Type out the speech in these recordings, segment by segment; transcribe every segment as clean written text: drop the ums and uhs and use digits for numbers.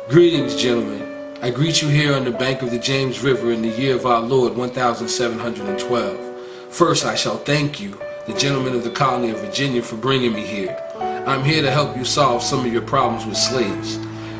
Greetings, gentlemen. I greet you here on the bank of the James River in the year of our Lord 1712. First, I shall thank you, the gentlemen of the colony of Virginia, for bringing me here. I'm here to help you solve some of your problems with slaves.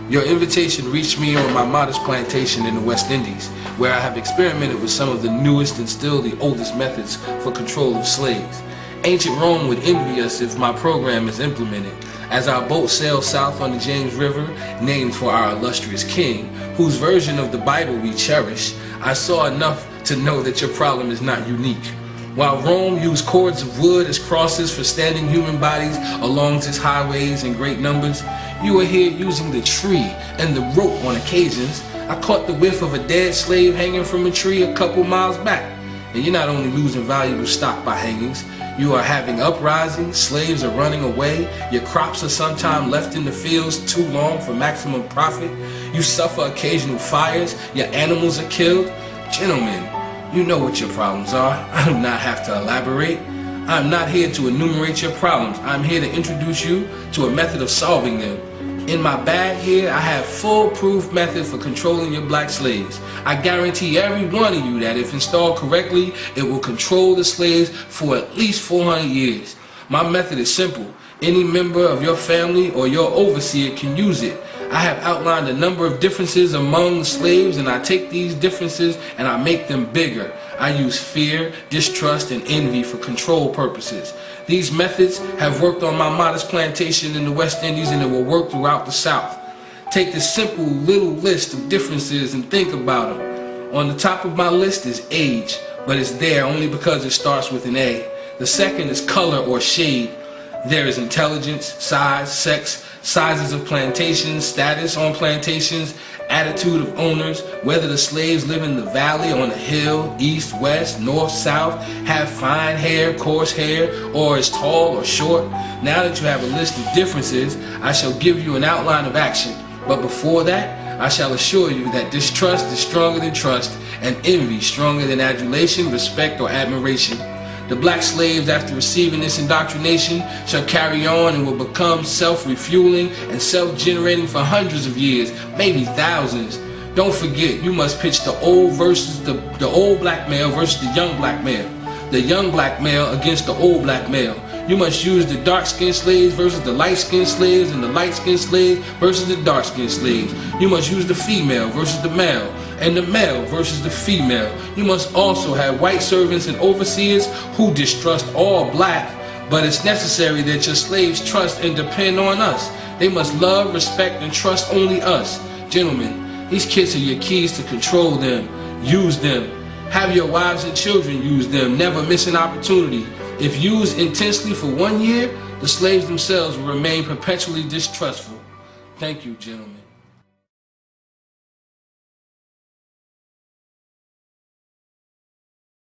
Your invitation reached me on my modest plantation in the West Indies, where I have experimented with some of the newest and still the oldest methods for control of slaves. Ancient Rome would envy us if my program is implemented. As our boat sails south on the James River, named for our illustrious king, whose version of the Bible we cherish, I saw enough to know that your problem is not unique. While Rome used cords of wood as crosses for standing human bodies along its highways in great numbers, you are here using the tree and the rope on occasions. I caught the whiff of a dead slave hanging from a tree a couple miles back. And you're not only losing valuable stock by hangings, you are having uprisings, slaves are running away, your crops are sometimes left in the fields too long for maximum profit, you suffer occasional fires, your animals are killed. Gentlemen, you know what your problems are. I do not have to elaborate. I'm not here to enumerate your problems. I'm here to introduce you to a method of solving them. In my bag here, I have foolproof method for controlling your black slaves. I guarantee every one of you that if installed correctly, it will control the slaves for at least 400 years. My method is simple. Any member of your family or your overseer can use it. I have outlined a number of differences among the slaves, and I take these differences and I make them bigger. I use fear, distrust, and envy for control purposes. These methods have worked on my modest plantation in the West Indies, and it will work throughout the South. Take this simple little list of differences and think about them. On the top of my list is age, but it's there only because it starts with an A. The second is color or shade. There is intelligence, size, sex, sizes of plantations, status on plantations, attitude of owners, whether the slaves live in the valley, on the hill, east, west, north, south, have fine hair, coarse hair, or is tall or short. Now that you have a list of differences, I shall give you an outline of action. But before that, I shall assure you that distrust is stronger than trust, and envy stronger than adulation, respect, or admiration. The black slaves, after receiving this indoctrination, shall carry on and will become self-refueling and self-generating for hundreds of years, maybe thousands. Don't forget, you must pitch the old versus the old black male versus the young black male. The young black male against the old black male. You must use the dark-skinned slaves versus the light-skinned slaves, and the light-skinned slaves versus the dark-skinned slaves. You must use the female versus the male, and the male versus the female. You must also have white servants and overseers who distrust all black, but it's necessary that your slaves trust and depend on us. They must love, respect, and trust only us. Gentlemen, these kids are your keys to control them. Use them. Have your wives and children use them. Never miss an opportunity. If used intensely for 1 year, the slaves themselves will remain perpetually distrustful. Thank you, gentlemen.